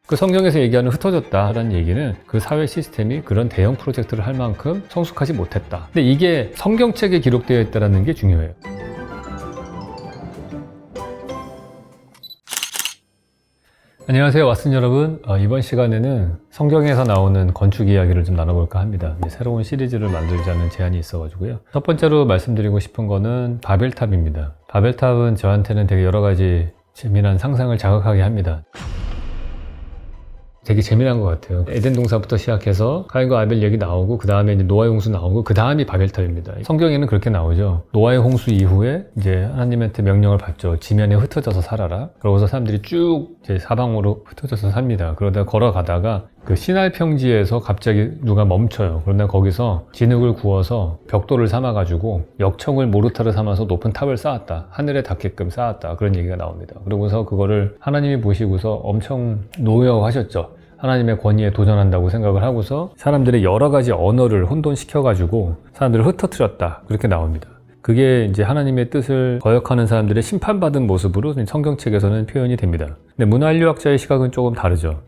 그 성경에서 얘기하는 흩어졌다라는 얘기는 그 사회 시스템이 그런 대형 프로젝트를 할 만큼 성숙하지 못했다. 근데 이게 성경책에 기록되어 있다는 게 중요해요. 안녕하세요, 왓슨 여러분. 이번 시간에는 성경에서 나오는 건축 이야기를 좀 나눠볼까 합니다. 새로운 시리즈를 만들자는 제안이 있어가지고요. 첫 번째로 말씀드리고 싶은 거는 바벨탑입니다. 바벨탑은 저한테는 되게 여러 가지 재미난 상상을 자극하게 합니다. 되게 재미난 것 같아요. 에덴 동산부터 시작해서 가인과 아벨 얘기 나오고, 그 다음에 이제 노아의 홍수 나오고, 그 다음이 바벨탑입니다. 성경에는 그렇게 나오죠. 노아의 홍수 이후에 이제 하나님한테 명령을 받죠. 지면에 흩어져서 살아라. 그러고서 사람들이 쭉 이제 사방으로 흩어져서 삽니다. 그러다가 걸어가다가 그 시날 평지에서 갑자기 누가 멈춰요. 그러다 거기서 진흙을 구워서 벽돌을 삼아가지고 역청을 모르타르 삼아서 높은 탑을 쌓았다. 하늘에 닿게끔 쌓았다. 그런 얘기가 나옵니다. 그러고서 그거를 하나님이 보시고서 엄청 노여워하셨죠. 하나님의 권위에 도전한다고 생각을 하고서 사람들의 여러 가지 언어를 혼돈시켜가지고 사람들을 흩어뜨렸다. 그렇게 나옵니다. 그게 이제 하나님의 뜻을 거역하는 사람들의 심판받은 모습으로 성경책에서는 표현이 됩니다. 근데 문화인류학자의 시각은 조금 다르죠.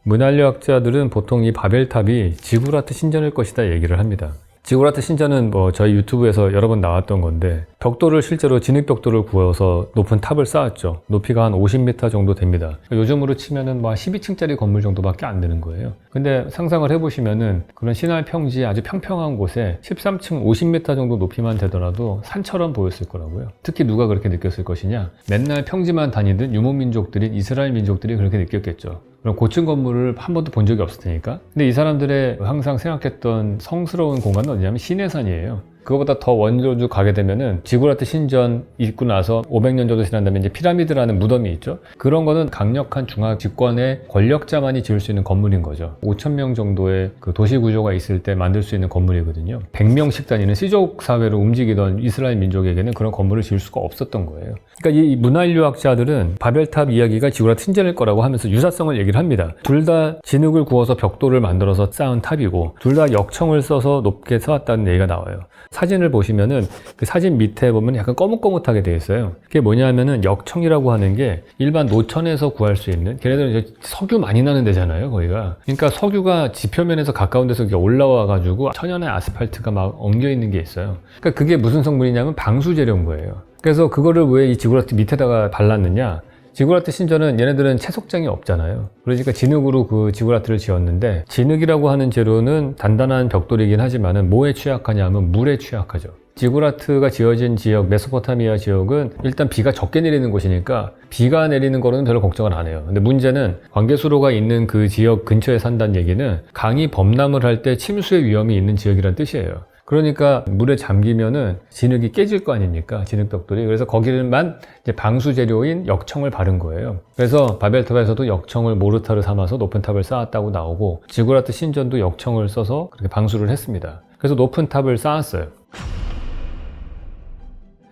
문화인류학자들은 보통 이 바벨탑이 지구라트 신전일 것이다 얘기를 합니다. 지구라트 신전은 저희 유튜브에서 여러 번 나왔던 건데, 벽돌을 실제로 진흙 벽돌을 구워서 높은 탑을 쌓았죠. 높이가 한 50m 정도 됩니다. 요즘으로 치면은 12층짜리 건물 정도밖에 안 되는 거예요. 근데 상상을 해보시면은 그런 시날 평지 아주 평평한 곳에 13층 50m 정도 높이만 되더라도 산처럼 보였을 거라고요. 특히 누가 그렇게 느꼈을 것이냐? 맨날 평지만 다니던 유목민족들인 이스라엘 민족들이 그렇게 느꼈겠죠. 그럼 고층 건물을 한 번도 본 적이 없을 테니까. 근데 이 사람들의 항상 생각했던 성스러운 공간은 어디냐면 시내산이에요. 그거보다 더 원조주 가게 되면은 지구라트 신전 있고 나서 500년 정도 지난 다음에 이제 피라미드라는 무덤이 있죠. 그런 거는 강력한 중앙 집권의 권력자만이 지을 수 있는 건물인 거죠. 5,000명 정도의 그 도시 구조가 있을 때 만들 수 있는 건물이거든요. 100명씩 다니는 시족 사회로 움직이던 이스라엘 민족에게는 그런 건물을 지을 수가 없었던 거예요. 그러니까 이 문화인류학자들은 바벨탑 이야기가 지구라트 신전일 거라고 하면서 유사성을 얘기를 합니다. 둘 다 진흙을 구워서 벽돌을 만들어서 쌓은 탑이고, 둘 다 역청을 써서 높게 세웠다는 얘기가 나와요. 사진을 보시면은 그 사진 밑에 보면 약간 거뭇거뭇하게 되어 있어요. 그게 뭐냐면은 역청이라고 하는 게 일반 노천에서 구할 수 있는, 걔네들은 이제 석유 많이 나는 데잖아요, 거기가. 그러니까 석유가 지표면에서 가까운 데서 올라와 가지고 천연의 아스팔트가 막 엉겨 있는 게 있어요. 그러니까 그게 무슨 성분이냐면 방수 재료인 거예요. 그래서 그거를 왜 이 지구라트 밑에다가 발랐느냐? 지구라트 신전은 얘네들은 채석장이 없잖아요. 그러니까 진흙으로 그 지구라트를 지었는데, 진흙이라고 하는 재료는 단단한 벽돌이긴 하지만은 뭐에 취약하냐 하면 물에 취약하죠. 지구라트가 지어진 지역, 메소포타미아 지역은 일단 비가 적게 내리는 곳이니까 비가 내리는 거로는 별로 걱정을 안 해요. 근데 문제는 관계수로가 있는 그 지역 근처에 산다는 얘기는 강이 범람을 할 때 침수의 위험이 있는 지역이란 뜻이에요. 그러니까 물에 잠기면은 진흙이 깨질 거 아닙니까? 진흙벽돌이. 그래서 거기를만 이제 방수 재료인 역청을 바른 거예요. 그래서 바벨탑에서도 역청을 모르타르 삼아서 높은 탑을 쌓았다고 나오고, 지구라트 신전도 역청을 써서 그렇게 방수를 했습니다. 그래서 높은 탑을 쌓았어요.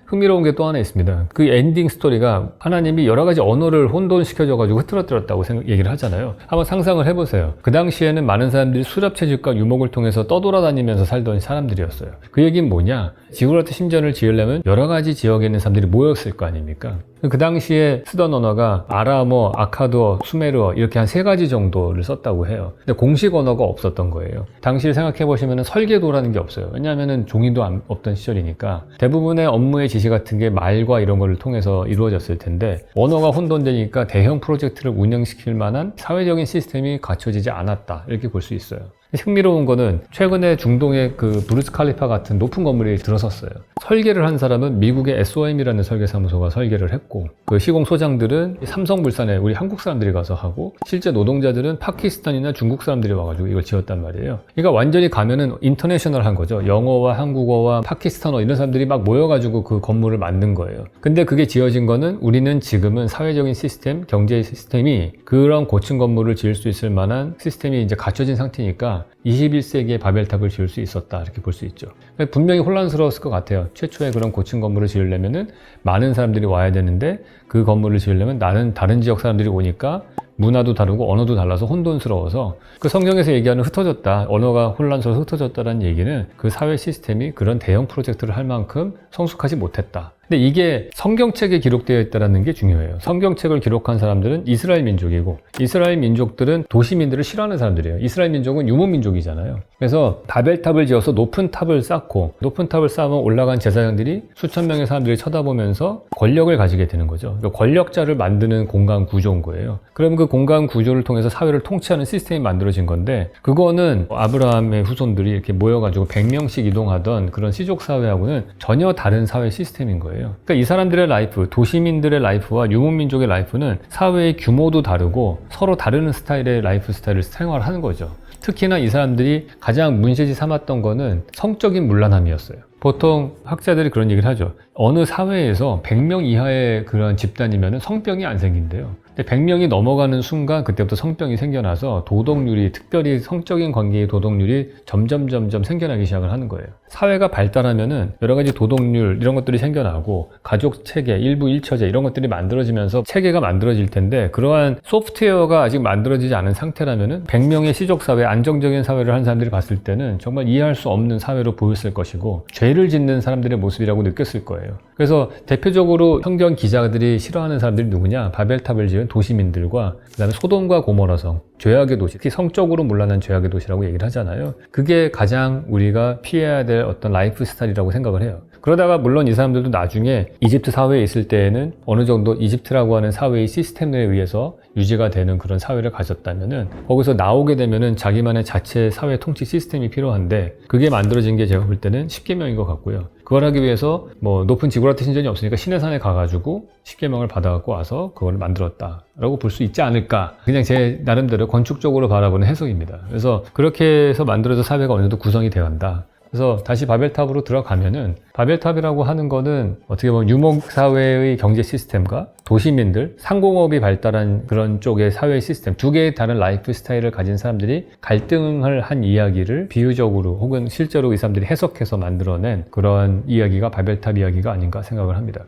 흥미로운 게 또 하나 있습니다. 그 엔딩 스토리가 하나님이 여러 가지 언어를 혼돈시켜줘가지고 흐트러뜨렸다고 얘기를 하잖아요. 한번 상상을 해보세요. 그 당시에는 많은 사람들이 수렵채집과 유목을 통해서 떠돌아다니면서 살던 사람들이었어요. 그 얘기는 뭐냐? 지구라트 신전을 지으려면 여러 가지 지역에 있는 사람들이 모였을 거 아닙니까? 그 당시에 쓰던 언어가 아람어, 아카드어, 수메르어 이렇게 한 3가지 정도를 썼다고 해요. 근데 공식 언어가 없었던 거예요. 당시를 생각해 보시면 설계도라는 게 없어요. 왜냐하면 종이도 없던 시절이니까 대부분의 업무의 지시 같은 게 말과 이런 거를 통해서 이루어졌을 텐데, 언어가 혼돈되니까 대형 프로젝트를 운영시킬 만한 사회적인 시스템이 갖춰지지 않았다, 이렇게 볼 수 있어요. 흥미로운 거는 최근에 중동의 그 부르즈 칼리파 같은 높은 건물이 들어섰어요. 설계를 한 사람은 미국의 SOM이라는 설계사무소가 설계를 했고, 그 시공 소장들은 삼성물산에 우리 한국 사람들이 가서 하고, 실제 노동자들은 파키스탄이나 중국 사람들이 와가지고 이걸 지었단 말이에요. 그러니까 완전히 가면은 인터내셔널한 거죠. 영어와 한국어와 파키스탄어 이런 사람들이 막 모여가지고 그 건물을 만든 거예요. 근데 그게 지어진 거는 우리는 지금은 사회적인 시스템, 경제 시스템이 그런 고층 건물을 지을 수 있을 만한 시스템이 이제 갖춰진 상태니까 21세기에 바벨탑을 지을 수 있었다, 이렇게 볼 수 있죠. 분명히 혼란스러웠을 것 같아요. 최초에 그런 고층 건물을 지으려면은 많은 사람들이 와야 되는데, 그 건물을 지으려면 나는 다른 지역 사람들이 오니까 문화도 다르고 언어도 달라서 혼돈스러워서, 그 성경에서 얘기하는 흩어졌다, 언어가 혼란스러워서 흩어졌다라는 얘기는 그 사회 시스템이 그런 대형 프로젝트를 할 만큼 성숙하지 못했다, 근데 이게 성경책에 기록되어 있다는 게 중요해요. 성경책을 기록한 사람들은 이스라엘 민족이고 이스라엘 민족들은 도시민들을 싫어하는 사람들이에요. 이스라엘 민족은 유목민족이잖아요. 그래서 바벨탑을 지어서 높은 탑을 쌓고 높은 탑을 쌓으면 올라간 제사장들이 수천 명의 사람들이 쳐다보면서 권력을 가지게 되는 거죠. 그러니까 권력자를 만드는 공간 구조인 거예요. 그럼 그 공간 구조를 통해서 사회를 통치하는 시스템이 만들어진 건데 그거는 아브라함의 후손들이 이렇게 모여가지고 100명씩 이동하던 그런 시족 사회하고는 전혀 다른 사회 시스템인 거예요. 그러니까 이 사람들의 라이프, 도시민들의 라이프와 유목민족의 라이프는 사회의 규모도 다르고 서로 다른 스타일의 라이프 스타일을 생활하는 거죠. 특히나 이 사람들이 가장 문제지 삼았던 거는 성적인 문란함이었어요. 보통 학자들이 그런 얘기를 하죠. 어느 사회에서 100명 이하의 그런 집단이면 성병이 안 생긴대요. 근데 100명이 넘어가는 순간 그때부터 성병이 생겨나서 도덕률이, 특별히 성적인 관계의 도덕률이 점점 생겨나기 시작을 하는 거예요. 사회가 발달하면은 여러 가지 도덕률 이런 것들이 생겨나고 가족 체계, 일부 일처제 이런 것들이 만들어지면서 체계가 만들어질 텐데 그러한 소프트웨어가 아직 만들어지지 않은 상태라면은 100명의 시족사회, 안정적인 사회를 한 사람들이 봤을 때는 정말 이해할 수 없는 사회로 보였을 것이고 죄를 짓는 사람들의 모습이라고 느꼈을 거예요. 그래서 대표적으로 성경 기자들이 싫어하는 사람들이 누구냐? 바벨탑을 지은 도시민들과 그 다음에 소돔과 고모라성, 죄악의 도시, 특히 성적으로 문란한 죄악의 도시라고 얘기를 하잖아요. 그게 가장 우리가 피해야 될 어떤 라이프 스타일이라고 생각을 해요. 그러다가 물론 이 사람들도 나중에 이집트 사회에 있을 때에는 어느 정도 이집트라고 하는 사회의 시스템에 의해서 유지가 되는 그런 사회를 가졌다면은 거기서 나오게 되면은 자기만의 자체 사회 통치 시스템이 필요한데 그게 만들어진 게 제가 볼 때는 십계명인 것 같고요. 그걸 하기 위해서 뭐 높은 지구라트 신전이 없으니까 시내산에 가가지고 십계명을 받아갖고 와서 그걸 만들었다라고 볼 수 있지 않을까. 그냥 제 나름대로 건축적으로 바라보는 해석입니다. 그래서 그렇게 해서 만들어져 사회가 어느 정도 구성이 되어간다. 그래서 다시 바벨탑으로 들어가면은 바벨탑이라고 하는 거는 어떻게 보면 유목사회의 경제 시스템과 도시민들, 상공업이 발달한 그런 쪽의 사회 시스템 두 개의 다른 라이프 스타일을 가진 사람들이 갈등을 한 이야기를 비유적으로 혹은 실제로 이 사람들이 해석해서 만들어낸 그런 이야기가 바벨탑 이야기가 아닌가 생각을 합니다.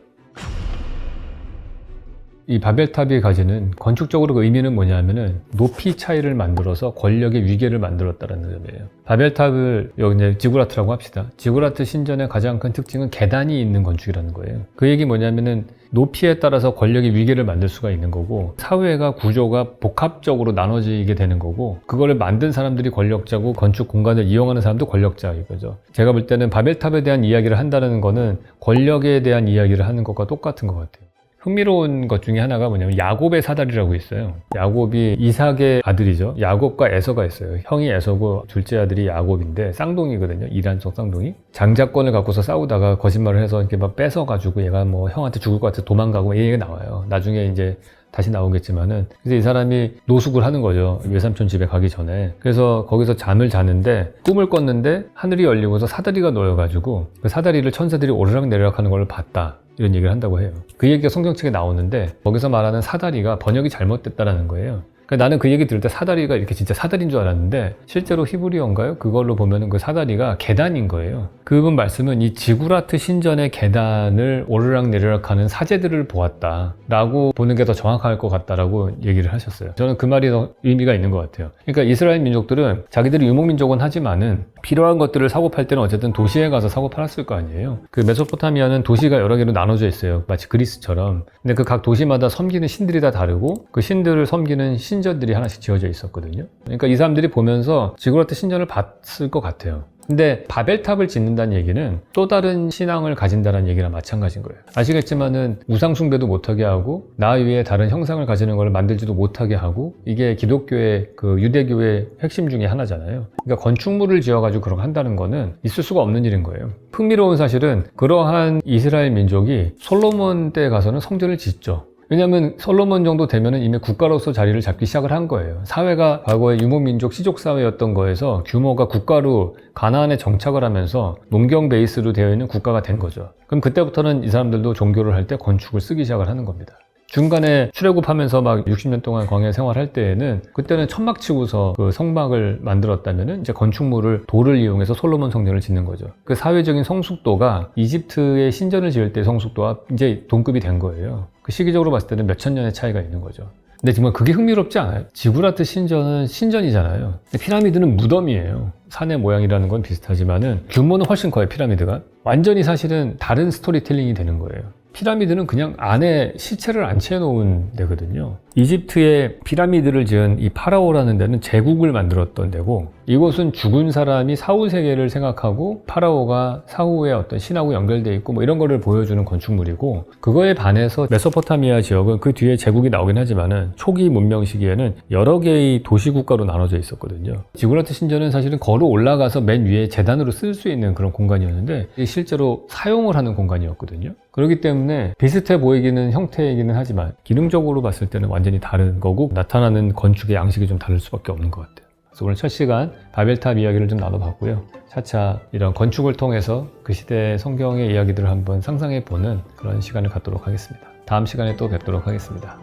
이 바벨탑이 가지는 건축적으로 그 의미는 뭐냐면은 높이 차이를 만들어서 권력의 위계를 만들었다는 점이에요. 바벨탑을 여기 이제 지구라트라고 합시다. 지구라트 신전의 가장 큰 특징은 계단이 있는 건축이라는 거예요. 그 얘기 뭐냐면은 높이에 따라서 권력의 위계를 만들 수가 있는 거고 사회가 구조가 복합적으로 나눠지게 되는 거고 그거를 만든 사람들이 권력자고 건축 공간을 이용하는 사람도 권력자인 거죠. 제가 볼 때는 바벨탑에 대한 이야기를 한다는 거는 권력에 대한 이야기를 하는 것과 똑같은 것 같아요. 흥미로운 것 중에 하나가 뭐냐면 야곱의 사다리라고 있어요. 야곱이 이삭의 아들이죠. 야곱과 에서가 있어요. 형이 에서고 둘째 아들이 야곱인데 쌍둥이거든요. 이란속 쌍둥이. 장자권을 갖고서 싸우다가 거짓말을 해서 이렇게 막 뺏어가지고 얘가 뭐 형한테 죽을 것 같아서 도망가고 이 얘기가 나와요. 나중에 이제 다시 나오겠지만은 그래서 이 사람이 노숙을 하는 거죠. 외삼촌 집에 가기 전에. 그래서 거기서 잠을 자는데 꿈을 꿨는데 하늘이 열리고서 사다리가 놓여가지고 그 사다리를 천사들이 오르락 내리락 하는 걸 봤다. 이런 얘기를 한다고 해요. 그 얘기가 성경책에 나오는데 거기서 말하는 사다리가 번역이 잘못됐다라는 거예요. 그러니까 나는 그 얘기 들을 때 사다리가 이렇게 진짜 사다리인 줄 알았는데 실제로 히브리어인가요? 그걸로 보면은 그 사다리가 계단인 거예요. 그분 말씀은 이 지구라트 신전의 계단을 오르락 내리락 하는 사제들을 보았다라고 보는 게 더 정확할 것 같다라고 얘기를 하셨어요. 저는 그 말이 더 의미가 있는 것 같아요. 그러니까 이스라엘 민족들은 자기들이 유목민족은 하지만은 필요한 것들을 사고 팔 때는 어쨌든 도시에 가서 사고 팔았을 거 아니에요. 그 메소포타미아는 도시가 여러 개로 나눠져 있어요. 마치 그리스처럼. 근데 그 각 도시마다 섬기는 신들이 다 다르고 그 신들을 섬기는 신전들이 하나씩 지어져 있었거든요. 그러니까 이 사람들이 보면서 지구라트 신전을 봤을 것 같아요. 근데 바벨탑을 짓는다는 얘기는 또 다른 신앙을 가진다는 얘기랑 마찬가지인 거예요. 아시겠지만은 우상숭배도 못하게 하고 나 위에 다른 형상을 가지는 걸 만들지도 못하게 하고 이게 기독교의 그 유대교의 핵심 중에 하나잖아요. 그러니까 건축물을 지어가지고 그런 거 한다는 거는 있을 수가 없는 일인 거예요. 흥미로운 사실은 그러한 이스라엘 민족이 솔로몬 때 가서는 성전을 짓죠. 왜냐하면 솔로몬 정도 되면은 이미 국가로서 자리를 잡기 시작을 한 거예요. 사회가 과거에 유목민족 시족사회였던 거에서 규모가 국가로 가나안에 정착을 하면서 농경 베이스로 되어 있는 국가가 된 거죠. 그럼 그때부터는 이 사람들도 종교를 할 때 건축을 쓰기 시작을 하는 겁니다. 중간에 출애굽하면서 막 60년 동안 광야 생활할 때에는 그때는 천막 치고서 그 성막을 만들었다면은 이제 건축물을 돌을 이용해서 솔로몬 성전을 짓는 거죠. 그 사회적인 성숙도가 이집트의 신전을 지을 때 성숙도와 이제 동급이 된 거예요. 그 시기적으로 봤을 때는 몇천 년의 차이가 있는 거죠. 근데 정말 그게 흥미롭지 않아요? 지구라트 신전은 신전이잖아요. 근데 피라미드는 무덤이에요. 산의 모양이라는 건 비슷하지만은 규모는 훨씬 커요, 피라미드가. 완전히 사실은 다른 스토리텔링이 되는 거예요. 피라미드는 그냥 안에 시체를 안치해놓은 데거든요. 이집트의 피라미드를 지은 이 파라오라는 데는 제국을 만들었던 데고, 이곳은 죽은 사람이 사후 세계를 생각하고 파라오가 사후에 어떤 신하고 연결돼 있고 뭐 이런 거를 보여주는 건축물이고, 그거에 반해서 메소포타미아 지역은 그 뒤에 제국이 나오긴 하지만은 초기 문명 시기에는 여러 개의 도시국가로 나눠져 있었거든요. 지구라트 신전은 사실은 걸어 올라가서 맨 위에 제단으로 쓸 수 있는 그런 공간이었는데 실제로 사용을 하는 공간이었거든요. 그렇기 때문에 비슷해 보이기는 형태이기는 하지만 기능적으로 봤을 때는 완전히 다른 거고, 나타나는 건축의 양식이 좀 다를 수밖에 없는 것 같아요. 그래서 오늘 첫 시간 바벨탑 이야기를 좀 나눠봤고요. 차차 이런 건축을 통해서 그 시대의 성경의 이야기들을 한번 상상해 보는 그런 시간을 갖도록 하겠습니다. 다음 시간에 또 뵙도록 하겠습니다.